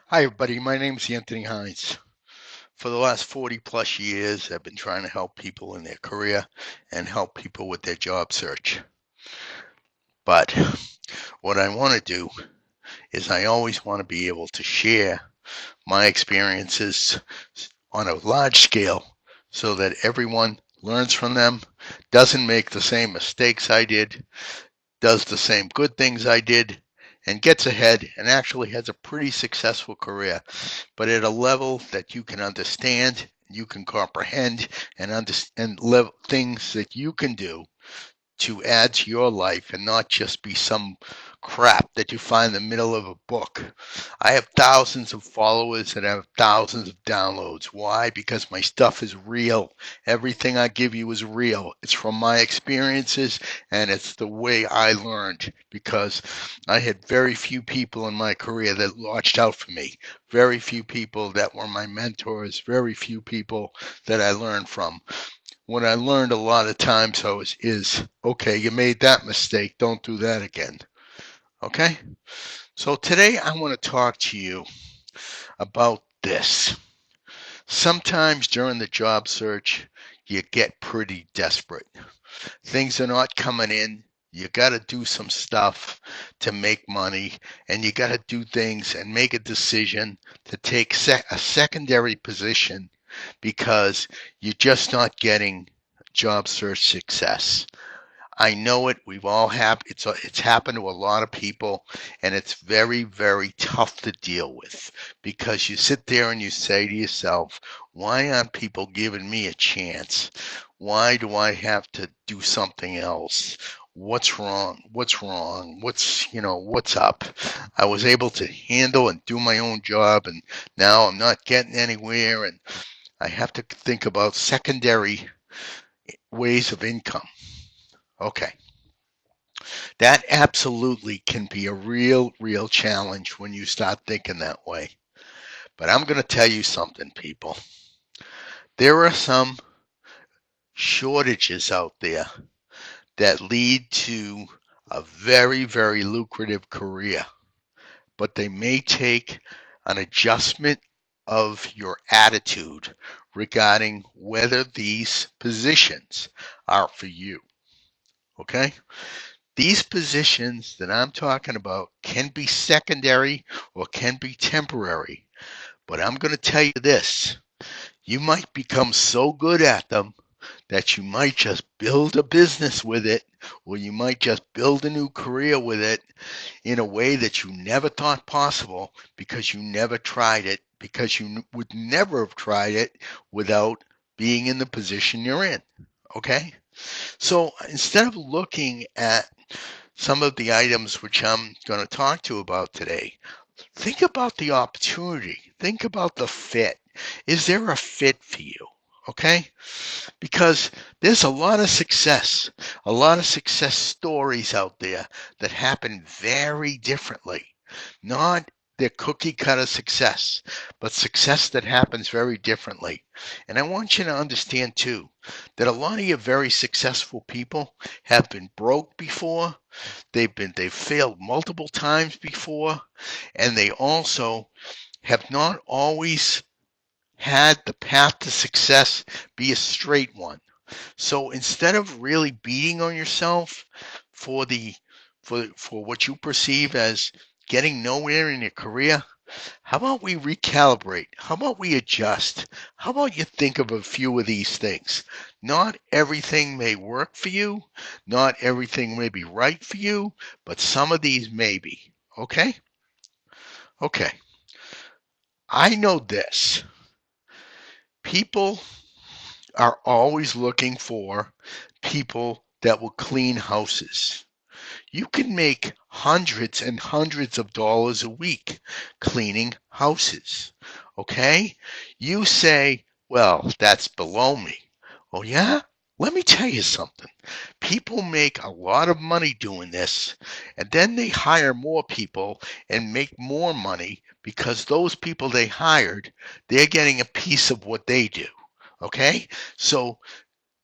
Hi, everybody. My name is Anthony Hines. For the last 40 plus years, I've been trying to help people in their career and help people with their job search. But what I want to do is I always want to be able to share my experiences on a large scale so that everyone learns from them, doesn't make the same mistakes I did, does the same good things I did, and gets ahead and actually has a pretty successful career, but at a level that you can understand, you can comprehend, and understand things that you can do to add to your life and not just be some crap that you find in the middle of a book. I have thousands of followers and I have thousands of downloads. Why? Because my stuff is real. Everything I give you is real. It's from my experiences and it's the way I learned because I had very few people in my career that watched out for me. Very few people that were my mentors, very few people that I learned from. What I learned a lot of times though is okay, you made that mistake, don't do that again. Okay? So today I want to talk to you about this. Sometimes during the job search, you get pretty desperate. Things are not coming in. You got to do some stuff to make money, and you got to do things and make a decision to take a secondary position because you're just not getting job search success. I know it. We've all have it's happened to a lot of people, and it's very very tough to deal with because you sit there and you say to yourself, "Why aren't people giving me a chance? Why do I have to do something else? What's wrong? What's wrong? What's up? I was able to handle and do my own job, and now I'm not getting anywhere, and I have to think about secondary ways of income." Okay. That absolutely can be a real challenge when you start thinking that way. But I'm going to tell you something, people. There are some shortages out there that lead to a very lucrative career, but they may take an adjustment of your attitude regarding whether these positions are for you. Okay? These positions that I'm talking about can be secondary or can be temporary, but I'm going to tell you this. You might become so good at them that you might just build a business with it, or you might just build a new career with it in a way that you never thought possible because you never tried it, because you would never have tried it without being in the position you're in. Okay? So instead of looking at some of the items which I'm going to talk to about today, think about the opportunity. Think about the fit. Is there a fit for you? Okay? Because there's a lot of success stories out there that happen very differently. Not the cookie cutter success, but success that happens very differently. And I want you to understand too that a lot of your very successful people have been broke before, they've failed multiple times before, and they also have not always had the path to success be a straight one. So instead of really beating on yourself for the for what you perceive as getting nowhere in your career, how about we recalibrate? How about we adjust? How about you think of a few of these things? Not everything may work for you, not everything may be right for you, but some of these may be. Okay? Okay. I know this. People are always looking for people that will clean houses. You can make hundreds and hundreds of dollars a week cleaning houses. Okay? You say, well, that's below me. Oh, yeah? Let me tell you something. People make a lot of money doing this, and then they hire more people and make more money because those people they hired, they're getting a piece of what they do. Okay? So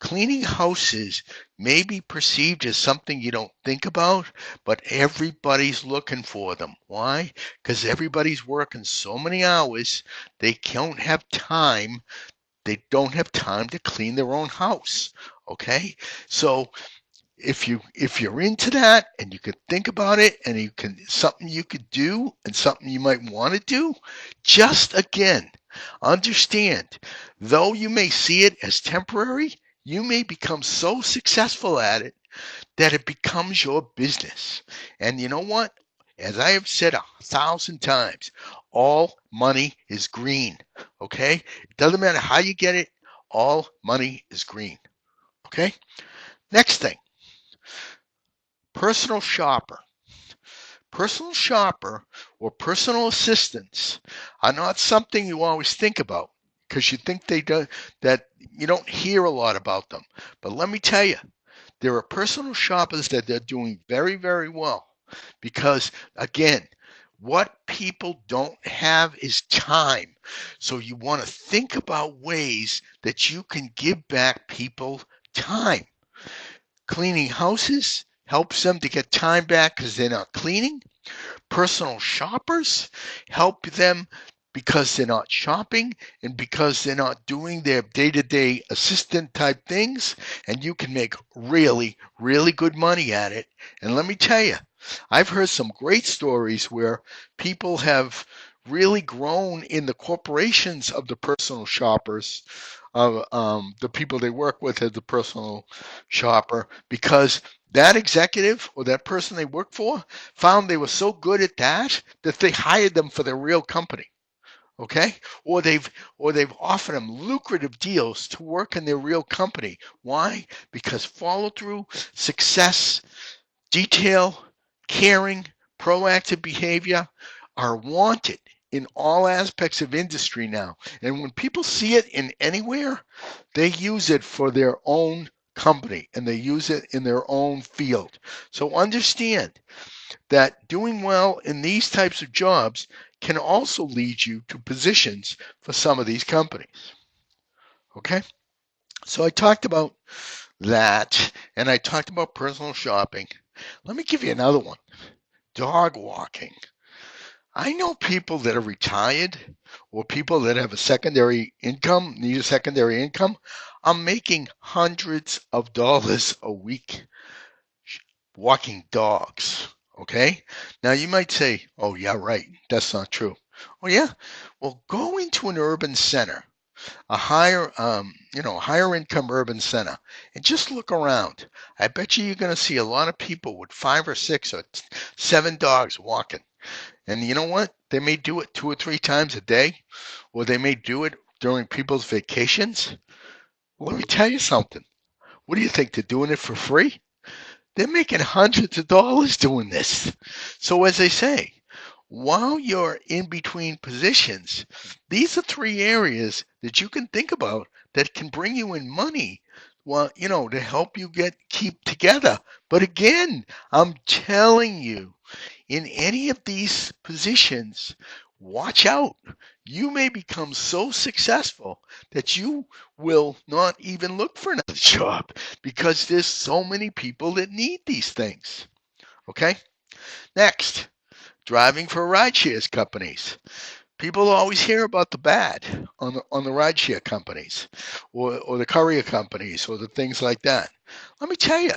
Cleaning houses may be perceived as something you don't think about, but everybody's looking for them. Why? Because everybody's working so many hours, they don't have time. They don't have time to clean their own house. Okay? So if you're into that and you could think about it and you can something you could do and something you might want to do, just again understand, though you may see it as temporary, you may become so successful at it that it becomes your business. And you know what, as I have said 1,000 times, all money is green. Okay, it doesn't matter how you get it, all money is green. Okay, next thing, personal shopper. Personal shopper or personal assistants are not something you always think about because you think they do, that you don't hear a lot about them. But let me tell you, there are personal shoppers that they're doing very, very well because, again, what people don't have is time. So you want to think about ways that you can give back people time. Cleaning houses helps them to get time back because they're not cleaning. Personal shoppers help them because they're not shopping and because they're not doing their day-to-day assistant type things, and you can make really, really good money at it. And let me tell you, I've heard some great stories where people have really grown in the corporations of the personal shoppers, of the people they work with as the personal shopper, because that executive or that person they work for found they were so good at that that they hired them for their real company. Okay, or they've offered them lucrative deals to work in their real company. Why? Because follow through, success, detail, caring, proactive behavior are wanted in all aspects of industry now. And when people see it in anywhere, they use it for their own company and they use it in their own field. So understand that doing well in these types of jobs can also lead you to positions for some of these companies. Okay? So I talked about that and I talked about personal shopping. Let me give you another one. Dog walking. I know people that are retired or people that have a secondary income, need a secondary income. I'm making hundreds of dollars a week walking dogs. Okay. Now you might say, oh, yeah, right. That's not true. Oh, yeah. Well, go into an urban center, a higher income urban center, and just look around. I bet you're going to see a lot of people with 5 or 6 or 7 dogs walking. And you know what? They may do it 2 or 3 times a day, or they may do it during people's vacations. Well, let me tell you something. What do you think? They're doing it for free? They're making hundreds of dollars doing this. So, as I say, while you're in between positions, these are 3 areas that you can think about that can bring you in money. Well, to help you keep together. But again, I'm telling you, in any of these positions, watch out. You may become so successful that you will not even look for another job because there's so many people that need these things. Okay? Next, driving for ride shares companies. People always hear about the bad on the rideshare companies or the courier companies or the things like that. Let me tell you,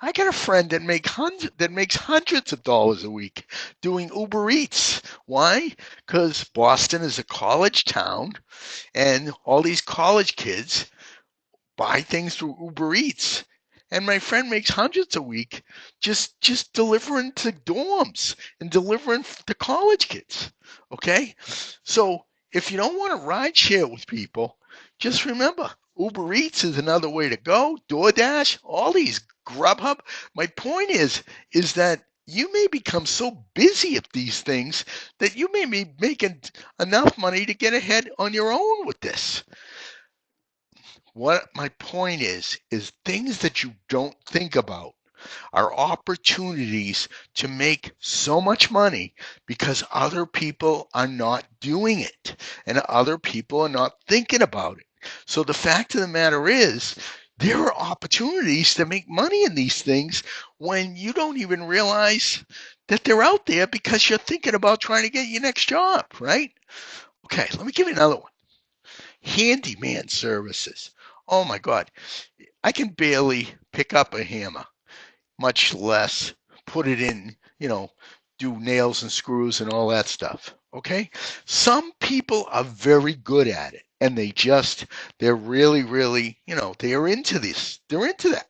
I got a friend that makes hundreds of dollars a week doing Uber Eats. Why? Because Boston is a college town, and all these college kids buy things through Uber Eats. And my friend makes hundreds a week just delivering to dorms and delivering to college kids. Okay? So if you don't want to ride share with people, just remember Uber Eats is another way to go. DoorDash, all these Grubhub. My point is that you may become so busy at these things that you may be making enough money to get ahead on your own with this. What my point is things that you don't think about are opportunities to make so much money because other people are not doing it and other people are not thinking about it. So the fact of the matter is, There are opportunities to make money in these things when you don't even realize that they're out there because you're thinking about trying to get your next job, right? Okay, let me give you another one. Handyman services. Oh my God. I can barely pick up a hammer, much less put it in, do nails and screws and all that stuff. Okay? Some people are very good at it and they're really, really, they are into this. They're into that.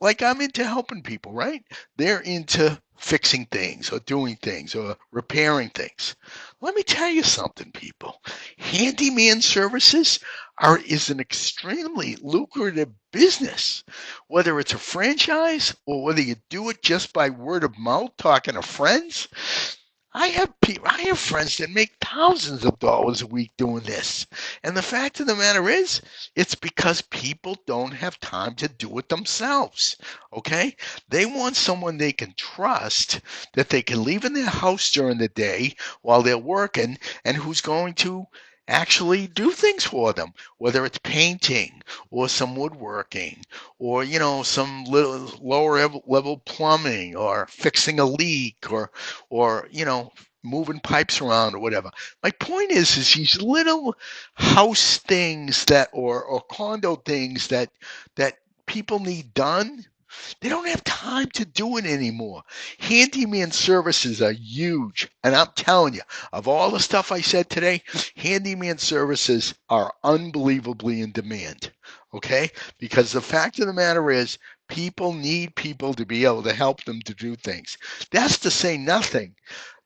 Like I'm into helping people, right? They're into fixing things or doing things or repairing things. Let me tell you something, people. Handyman services is an extremely lucrative business. Whether it's a franchise or whether you do it just by word of mouth, talking to friends, I have friends that make thousands of dollars a week doing this. And the fact of the matter is, it's because people don't have time to do it themselves. Okay? They want someone they can trust that they can leave in their house during the day while they're working and who's going to actually do things for them, whether it's painting or some woodworking or some little lower level plumbing or fixing a leak or moving pipes around or whatever. My point is these little house things or condo things that people need done. They don't have time to do it anymore. Handyman services are huge, and I'm telling you, of all the stuff I said today, handyman services are unbelievably in demand. Okay, because the fact of the matter is, people need people to be able to help them to do things. That's to say nothing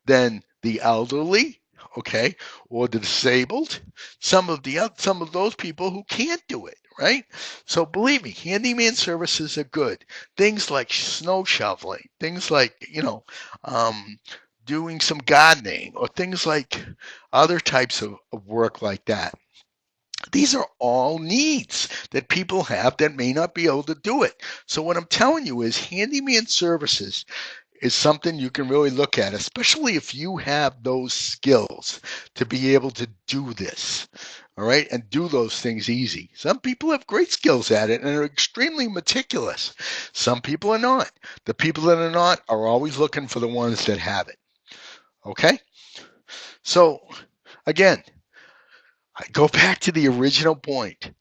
than the elderly, okay, or the disabled, some of those people who can't do it, right? So believe me, handyman services are good. Things like snow shoveling, things like doing some gardening, or things like other types of work like that. These are all needs that people have that may not be able to do it. So what I'm telling you is handyman services is something you can really look at, especially if you have those skills to be able to do this. All right, and do those things easy. Some people have great skills at it and are extremely meticulous. Some people are not. The people that are not are always looking for the ones that have it. Okay? So, again, I go back to the original point.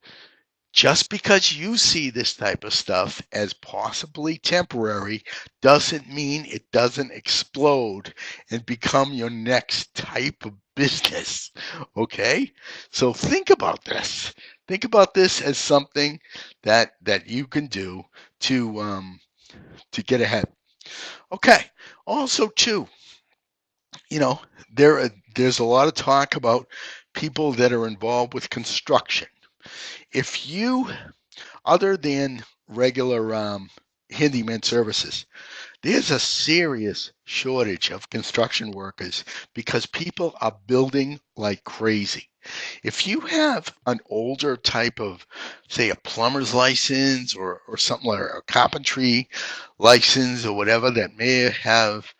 Just because you see this type of stuff as possibly temporary doesn't mean it doesn't explode and become your next type of business. Okay? So think about this. Think about this as something that you can do to get ahead. Okay. Also, too, you know, there's a lot of talk about people that are involved with construction. If you other than regular handyman services, there's a serious shortage of construction workers because people are building like crazy. If you have an older type of, say, a plumber's license or something like a carpentry license or whatever that may have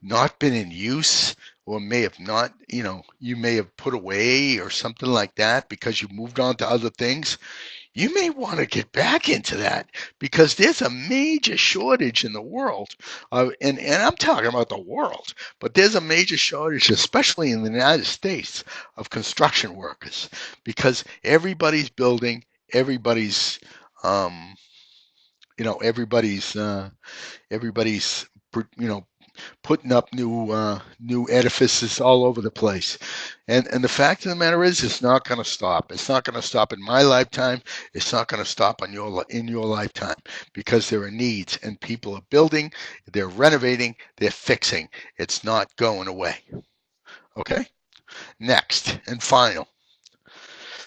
not been in use or may have not, you may have put away or something like that because you moved on to other things, you may want to get back into that because there's a major shortage in the world. And I'm talking about the world, but there's a major shortage, especially in the United States, of construction workers because everybody's building, everybody's, um, everybody's, you know, putting up new edifices all over the place. And the fact of the matter is, it's not going to stop. It's not going to stop in my lifetime. It's not going to stop in your lifetime because there are needs and people are building, they're renovating, they're fixing. It's not going away. Okay. Next and final.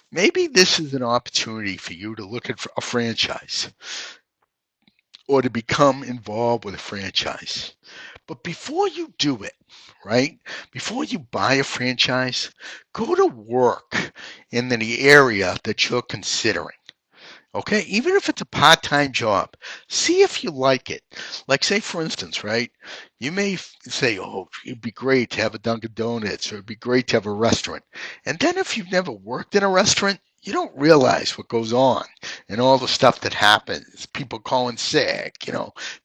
Maybe this is an opportunity for you to look at a franchise or to become involved with a franchise. But before you do it, right, before you buy a franchise, go to work in the area that you're considering. Okay, even if it's a part-time job, see if you like it. Like, say, for instance, right? You may say, "Oh, it'd be great to have a Dunkin' Donuts, or it'd be great to have a restaurant." And then, if you've never worked in a restaurant, you don't realize what goes on and all the stuff that happens. People calling sick,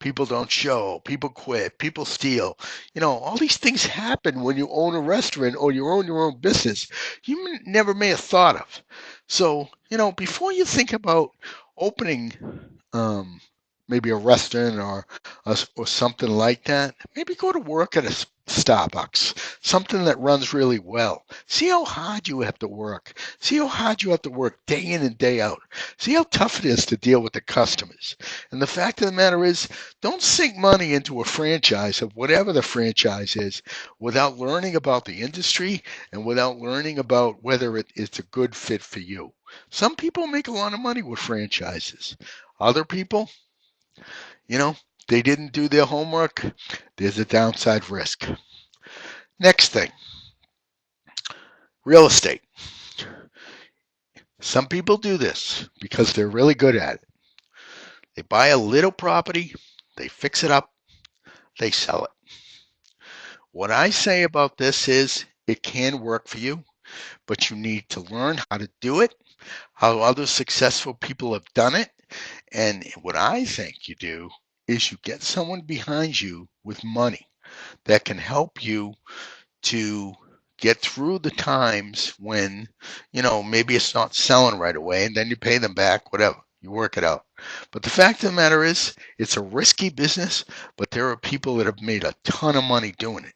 people don't show, people quit, people steal. All these things happen when you own a restaurant or you own your own business. You never may have thought of. So, before you think about opening um, maybe a restaurant or something like that, maybe go to work at a Starbucks, something that runs really well. See how hard you have to work. See how hard you have to work day in and day out. See how tough it is to deal with the customers. And the fact of the matter is, don't sink money into a franchise of whatever the franchise is without learning about the industry and without learning about whether it is a good fit for you. Some people make a lot of money with franchises. Other people, you know, they didn't do their homework. There's a downside risk. Next thing, real estate. Some people do this because they're really good at it. They buy a little property, they fix it up, they sell it. What I say about this is it can work for you, but you need to learn how to do it, how other successful people have done it. And what I think you do is you get someone behind you with money that can help you to get through the times when, maybe it's not selling right away and then you pay them back, whatever. You work it out. But the fact of the matter is, it's a risky business, but there are people that have made a ton of money doing it.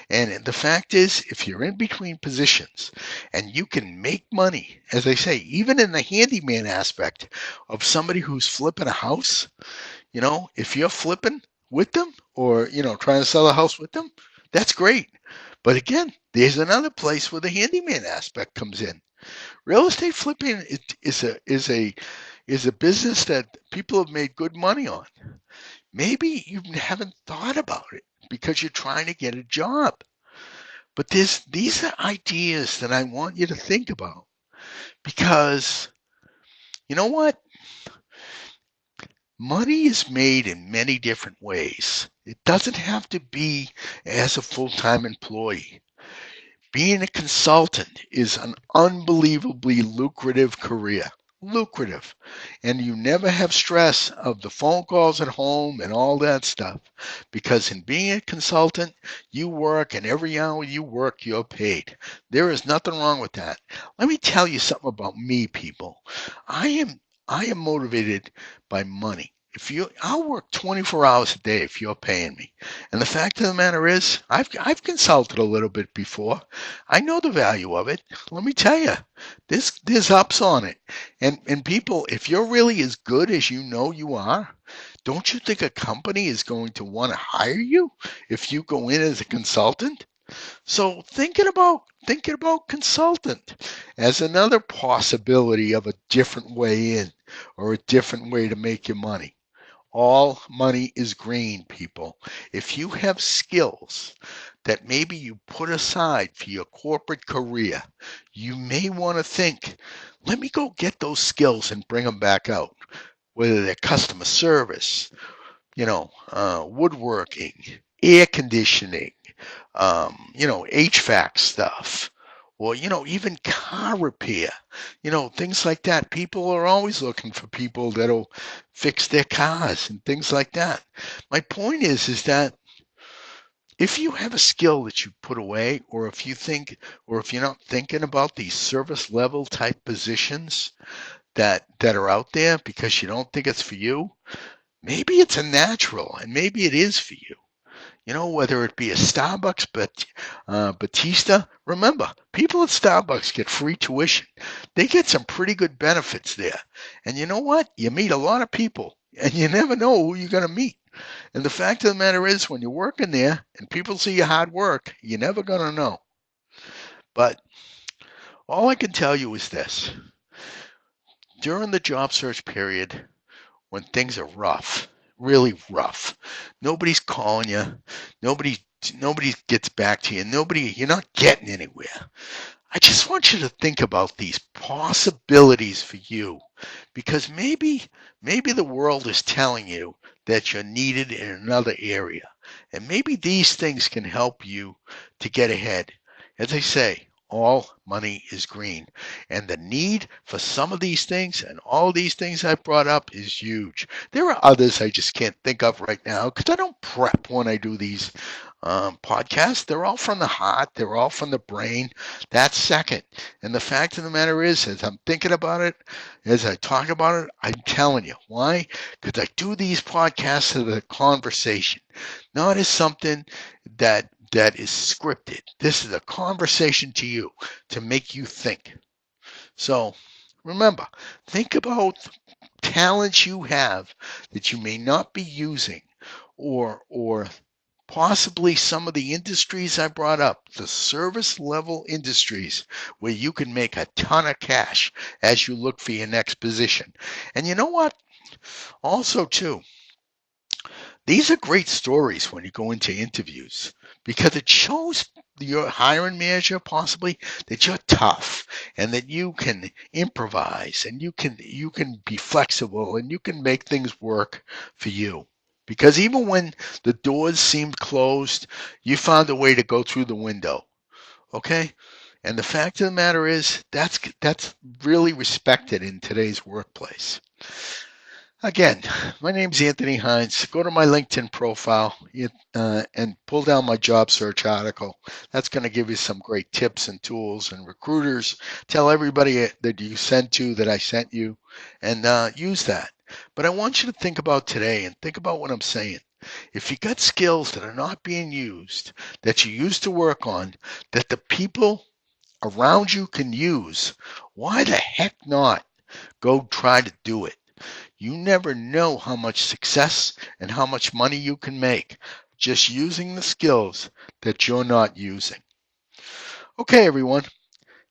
And the fact is, if you're in between positions and you can make money, as I say, even in the handyman aspect of somebody who's flipping a house, if you're flipping with them or, trying to sell a house with them, that's great. But again, there's another place where the handyman aspect comes in. Real estate flipping is a business that people have made good money on. Maybe you haven't thought about it because you're trying to get a job. But these are ideas that I want you to think about because you know what? Money is made in many different ways. It doesn't have to be as a full-time employee. Being a consultant is an unbelievably lucrative career. Lucrative. And you never have stress of the phone calls at home and all that stuff. Because in being a consultant, you work and every hour you work, you're paid. There is nothing wrong with that. Let me tell you something about me, people. I am motivated by money. I'll work 24 hours a day if you're paying me. And the fact of the matter is, I've consulted a little bit before. I know the value of it. Let me tell you, there's ups on it. And people, if you're really as good as you know you are, don't you think a company is going to want to hire you if you go in as a consultant? So thinking about consultant as another possibility of a different way in or a different way to make your money. All money is green, people. If you have skills that maybe you put aside for your corporate career, you may want to think, let me go get those skills and bring them back out, whether they're customer service, woodworking, air conditioning, HVAC stuff, or, even car repair, things like that. People are always looking for people that'll fix their cars and things like that. My point is that if you have a skill that you put away, or if you think, or if you're not thinking about these service level type positions that are out there because you don't think it's for you, maybe it's a natural and maybe it is for you. Whether it be a Starbucks, but Batista, remember, people at Starbucks get free tuition. They get some pretty good benefits there. And you know what? You meet a lot of people, and you never know who you're going to meet. And the fact of the matter is, when you're working there and people see your hard work, you're never going to know. But all I can tell you is this. During the job search period, when things are rough, really rough. Nobody's calling you. Nobody gets back to you. You're not getting anywhere. I just want you to think about these possibilities for you because maybe the world is telling you that you're needed in another area. And maybe these things can help you to get ahead. As I say, all money is green. And the need for some of these things and all these things I brought up is huge. There are others I just can't think of right now because I don't prep when I do these podcasts. They're all from the heart, they're all from the brain. That's second. And the fact of the matter is, as I'm thinking about it, as I talk about it, I'm telling you. Why? Because I do these podcasts as a conversation, not as something that is scripted. This is a conversation to you to make you think. So remember, think about talents you have that you may not be using, or possibly some of the industries I brought up, the service level industries where you can make a ton of cash as you look for your next position. And you know what? Also, too, these are great stories when you go into interviews because it shows your hiring manager possibly that you're tough and that you can improvise and you can be flexible and you can make things work for you. Because even when the doors seemed closed, you found a way to go through the window. Okay? And the fact of the matter is that's really respected in today's workplace. Again, my name's Anthony Hines. Go to my LinkedIn profile and pull down my job search article. That's going to give you some great tips and tools and recruiters. Tell everybody that you sent to that I sent you and use that. But I want you to think about today and think about what I'm saying. If you got skills that are not being used, that you used to work on, that the people around you can use, why the heck not go try to do it? You never know how much success and how much money you can make just using the skills that you're not using. Okay, everyone,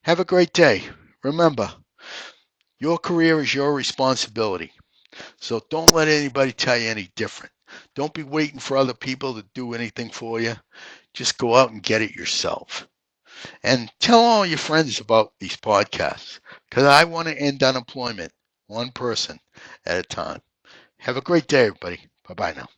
have a great day. Remember, your career is your responsibility. So don't let anybody tell you any different. Don't be waiting for other people to do anything for you. Just go out and get it yourself. And tell all your friends about these podcasts because I want to end unemployment one person at a time. Have a great day, everybody. Bye bye now.